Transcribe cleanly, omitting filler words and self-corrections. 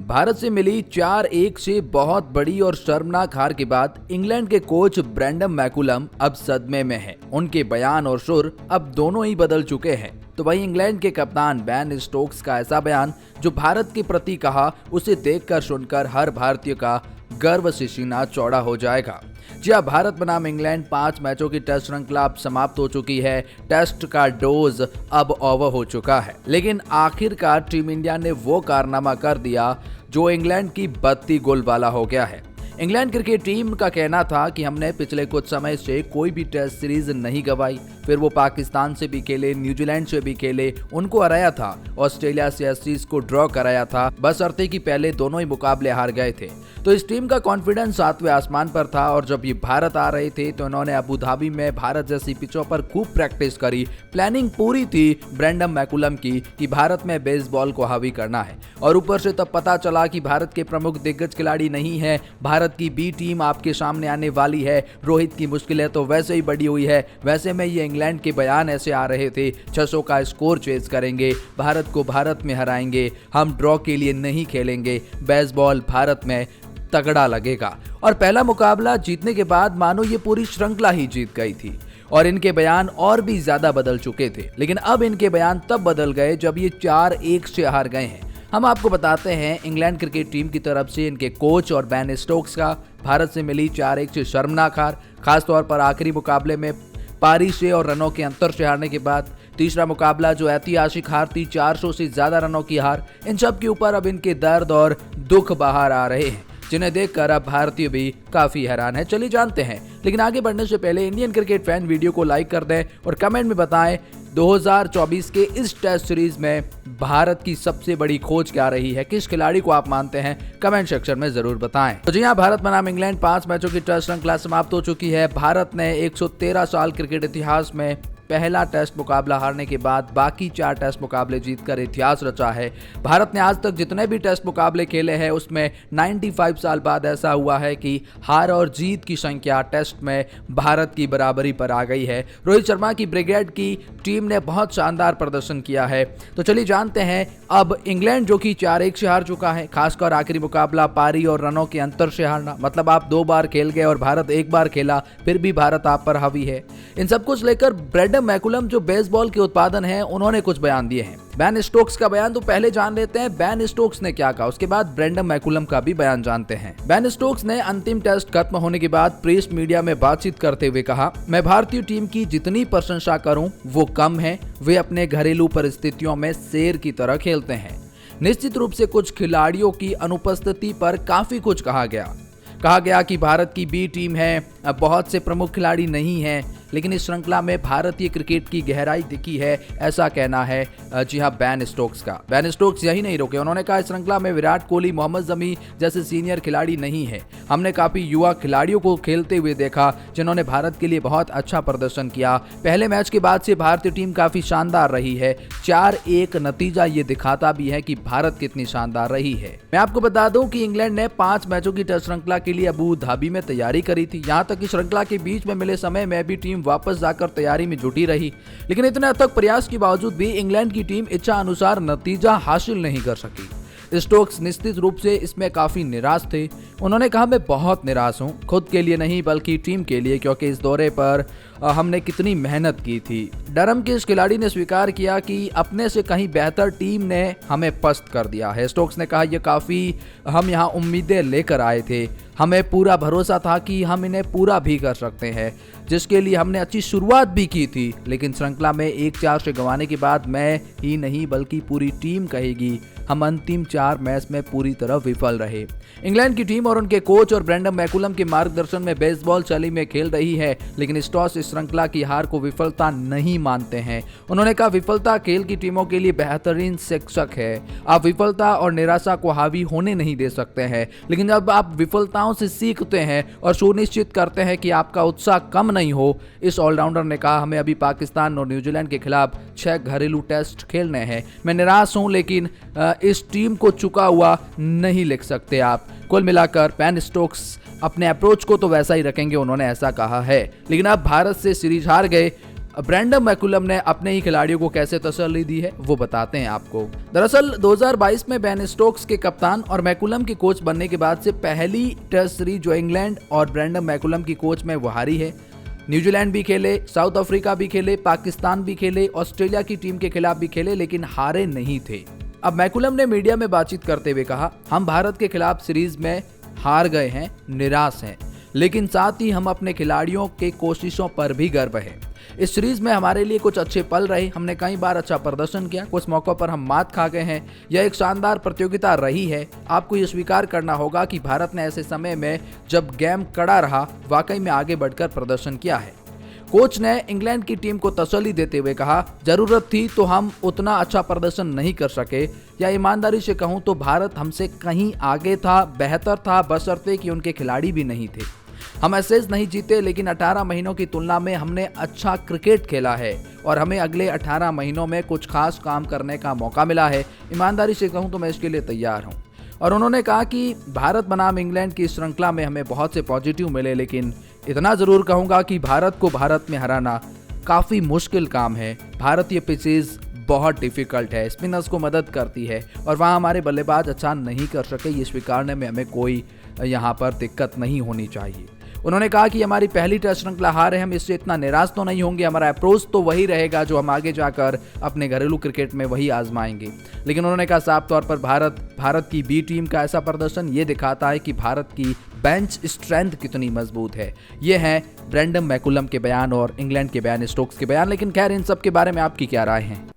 भारत से मिली 4-1 से बहुत बड़ी और शर्मनाक हार के बाद इंग्लैंड के कोच ब्रेंडन मैकुलम अब सदमे में हैं। उनके बयान और सुर अब दोनों ही बदल चुके हैं। तो वहीं इंग्लैंड के कप्तान बेन स्टोक्स का ऐसा बयान जो भारत के प्रति कहा, उसे देखकर सुनकर हर भारतीय का गर्व से सीना चौड़ा हो जाएगा। जी हां, भारत बनाम इंग्लैंड 5 मैचों की टेस्ट श्रृंखला अब समाप्त हो चुकी है। टेस्ट का डोज अब ओवर हो चुका है, लेकिन आखिरकार टीम इंडिया ने वो कारनामा कर दिया जो इंग्लैंड की बत्ती गुल वाला हो गया है। इंग्लैंड क्रिकेट टीम का कहना था कि हमने पिछले कुछ समय से कोई भी टेस्ट सीरीज नहीं गंवाई। फिर वो पाकिस्तान से भी खेले, न्यूजीलैंड से भी खेले, उनको हराया था। ऑस्ट्रेलिया से एसीज को ड्रॉ कराया था, बशर्ते कि पहले दोनों ही मुकाबले हार गए थे। तो इस टीम का कॉन्फिडेंस 7वें आसमान पर था और जब ये भारत आ रहे थे तो इन्होंने अबू धाबी में भारत जैसी पिचों पर खूब प्रैक्टिस करी। प्लानिंग पूरी थी ब्रेंडन मैकुलम की कि भारत में बेसबॉल को हावी करना है। और ऊपर से तब पता चला कि भारत के प्रमुख दिग्गज खिलाड़ी नहीं है, भारत की बी टीम आपके सामने आने वाली है। रोहित की मुश्किलें तो वैसे ही बढ़ी हुई है। वैसे में ये इंग्लैंड के बयान ऐसे आ रहे थे, 600 का स्कोर चेज करेंगे, भारत को भारत में हराएंगे, हम ड्रॉ के लिए नहीं खेलेंगे, बेसबॉल भारत में तगड़ा लगेगा। और पहला मुकाबला जीतने के बाद मानो ये पूरी श्रृंखला ही जीत गई थी और इनके बयान और भी ज्यादा बदल चुके थे। लेकिन अब इनके बयान तब बदल गए जब ये 4-1 से हार गए हैं। हम आपको बताते हैं इंग्लैंड क्रिकेट टीम की तरफ से इनके कोच और बेन स्टोक्स का भारत से मिली 4-1 से शर्मनाक हार, खासतौर पर आखिरी मुकाबले में पारी से और रनों के अंतर से हारने के बाद। तीसरा मुकाबला जो ऐतिहासिक हार थी, 400 से ज्यादा रनों की हार। इन सब के ऊपर अब इनके दर्द और दुख बाहर आ रहे हैं, जिन्हें देखकर अब भारतीय भी काफी हैरान है। चलिए जानते हैं, लेकिन आगे बढ़ने से पहले इंडियन क्रिकेट फैन वीडियो को लाइक कर दें और कमेंट में बताएं 2024 के इस टेस्ट सीरीज में भारत की सबसे बड़ी खोज क्या रही है, किस खिलाड़ी को आप मानते हैं, कमेंट सेक्शन में जरूर बताएं। तो जी हां, भारत बनाम इंग्लैंड 5 मैचों की टेस्ट श्रृंखला समाप्त हो चुकी है। भारत ने 113 साल क्रिकेट इतिहास में पहला टेस्ट मुकाबला हारने के बाद बाकी 4 टेस्ट मुकाबले जीतकर इतिहास रचा है। भारत ने आज तक जितने भी टेस्ट मुकाबले खेले हैं उसमें 95 साल बाद ऐसा हुआ है कि हार और जीत की संख्या टेस्ट में भारत की बराबरी पर आ गई है। रोहित शर्मा की ब्रिगेड की टीम ने बहुत शानदार प्रदर्शन किया है। तो चलिए जानते हैं, अब इंग्लैंड जो कि 4-1 से हार चुका है, खासकर आखिरी मुकाबला पारी और रनों के अंतर से हारना, मतलब आप 2 बार खेल गए और भारत 1 बार खेला, फिर भी भारत आप पर हावी है। इन सब कुछ लेकर ब्रेंडन मैकुलम जो बेसबॉल के उत्पादन है, उन्होंने कुछ बयान दिए हैं। बेन स्टोक्स का बयान तो पहले जान लेते हैं, बेन स्टोक्स ने क्या कहा, उसके बाद ब्रेंडन मैकुलम का भी बयान जानते हैं। बेन स्टोक्स ने अंतिम टेस्ट खत्म होने के बाद प्रेस मीडिया में बातचीत करते हुए कहा, मैं भारतीय टीम की जितनी प्रशंसा करूं वो कम है। वे अपने घरेलू परिस्थितियों में शेर की तरह खेलते हैं। निश्चित रूप से कुछ खिलाड़ियों की अनुपस्थिति पर काफी कुछ कहा गया कि भारत की बी टीम है, अब बहुत से प्रमुख खिलाड़ी नहीं हैं, लेकिन इस श्रृंखला में भारतीय क्रिकेट की गहराई दिखी है, ऐसा कहना है जी हां बेन स्टोक्स का। बेन स्टोक्स यही नहीं रुके, उन्होंने कहा इस श्रृंखला में विराट कोहली, मोहम्मद शमी जैसे सीनियर खिलाड़ी नहीं है। हमने काफी युवा खिलाड़ियों को खेलते हुए देखा जिन्होंने भारत के लिए बहुत अच्छा प्रदर्शन किया। पहले मैच के बाद से भारतीय टीम काफी शानदार रही है। 4-1 नतीजा ये दिखाता भी है कि भारत कितनी शानदार रही है। मैं आपको बता दूं कि इंग्लैंड ने 5 मैचों की टेस्ट श्रृंखला के लिए अबू धाबी में तैयारी करी थी। यहाँ तक कि श्रृंखला के बीच में मिले समय में भी टीम वापस जाकर तैयारी में जुटी रही, लेकिन इतने अथक प्रयास के बावजूद भी इंग्लैंड की टीम इच्छा अनुसार नतीजा हासिल नहीं कर सकी। स्टोक्स निश्चित रूप से इसमें काफी निराश थे। उन्होंने कहा, मैं बहुत निराश हूं, खुद के लिए नहीं बल्कि टीम के लिए, क्योंकि इस दौरे पर हमने कितनी मेहनत की थी। डरम के इस खिलाड़ी ने स्वीकार किया कि अपने से कहीं बेहतर टीम ने हमें पस्त कर दिया है। स्टोक्स ने कहा, यह काफी हम यहाँ उम्मीदें लेकर आए थे, हमें पूरा भरोसा था कि हम इन्हें पूरा भी कर सकते हैं, जिसके लिए हमने अच्छी शुरुआत भी की थी। लेकिन श्रृंखला में 1-4 से गंवाने के बाद मैं ही नहीं बल्कि पूरी टीम कहेगी, हम अंतिम 4 मैच में पूरी तरह विफल रहे। इंग्लैंड की टीम और उनके कोच और ब्रेंडन मैकुलम के मार्गदर्शन में बेसबॉल शैली में खेल रही है, लेकिन स्टॉस इस श्रृंखला की हार को विफलता नहीं मानते हैं। उन्होंने कहा, विफलता खेल की टीमों के लिए बेहतरीन शिक्षक है। आप विफलता और निराशा को हावी होने नहीं दे सकते हैं, लेकिन जब आप विफलताओं से सीखते हैं और सुनिश्चित करते हैं कि आपका उत्साह कम नहीं हो। इस ऑलराउंडर ने कहा, हमें अभी पाकिस्तान और न्यूजीलैंड के खिलाफ 6 घरेलू टेस्ट खेलने हैं। मैं निराश हूं, लेकिन इस टीम को चुका हुआ नहीं लिख सकते आप। कुल मिलाकर बेन स्टोक्स अपने अप्रोच को तो वैसा ही रखेंगे, उन्होंने ऐसा कहा है। लेकिन अब भारत से सीरीज हार गए ब्रैंडम मैकुलम ने अपने ही खिलाड़ियों को कैसे तसल्ली दी है वो बताते हैं आपको। दरअसल 2022 में बेन स्टोक्स के कप्तान और मैकुलम के कोच बनने के बाद से पहली टेस्ट सीरीज जो इंग्लैंड और ब्रैंडम मैकुलम की कोच में वो हारी है। न्यूजीलैंड भी खेले, साउथ अफ्रीका भी खेले, पाकिस्तान भी खेले, ऑस्ट्रेलिया की टीम के खिलाफ भी खेले, लेकिन हारे नहीं थे। अब मैकुलम ने मीडिया में बातचीत करते हुए कहा, हम भारत के खिलाफ सीरीज में हार गए हैं, निराश हैं, लेकिन साथ ही हम अपने खिलाड़ियों के कोशिशों पर भी गर्व है। इस सीरीज में हमारे लिए कुछ अच्छे पल रहे, हमने कई बार अच्छा प्रदर्शन किया, कुछ मौकों पर हम मात खा गए हैं। यह एक शानदार प्रतियोगिता रही है। आपको ये स्वीकार करना होगा कि भारत ने ऐसे समय में जब गेम कड़ा रहा, वाकई में आगे बढ़कर प्रदर्शन किया है। कोच ने इंग्लैंड की टीम को तसल्ली देते हुए कहा, जरूरत थी तो हम उतना अच्छा प्रदर्शन नहीं कर सके, या ईमानदारी से कहूं तो भारत हमसे कहीं आगे था, बेहतर था, बशर्ते कि उनके खिलाड़ी भी नहीं थे। हम एशेज नहीं जीते, लेकिन 18 महीनों की तुलना में हमने अच्छा क्रिकेट खेला है और हमें अगले 18 महीनों में कुछ खास काम करने का मौका मिला है। ईमानदारी से कहूं तो मैं इसके लिए तैयार हूं। और उन्होंने कहा कि भारत बनाम इंग्लैंड की श्रृंखला में हमें बहुत से पॉजिटिव मिले, लेकिन इतना जरूर कहूंगा कि भारत को भारत में हराना काफी मुश्किल काम है। भारतीय पिचेस बहुत डिफिकल्ट है, स्पिनर्स को मदद करती है और वहां हमारे बल्लेबाज अच्छा नहीं कर सके, ये स्वीकारने में हमें कोई यहाँ पर दिक्कत नहीं होनी चाहिए। उन्होंने कहा कि हमारी पहली टेस्ट श्रृंखला हार है, हम इससे इतना निराश तो नहीं होंगे, हमारा अप्रोच तो वही रहेगा जो हम आगे जाकर अपने घरेलू क्रिकेट में वही आजमाएंगे। लेकिन उन्होंने कहा साफ तौर पर भारत की बी टीम का ऐसा प्रदर्शन ये दिखाता है कि भारत की बेंच स्ट्रेंथ कितनी मजबूत है। ये है ब्रैंडम मैकुलम के बयान और इंग्लैंड के बेन स्टोक्स के बयान। लेकिन खैर, इन सब के बारे में आपकी क्या राय है?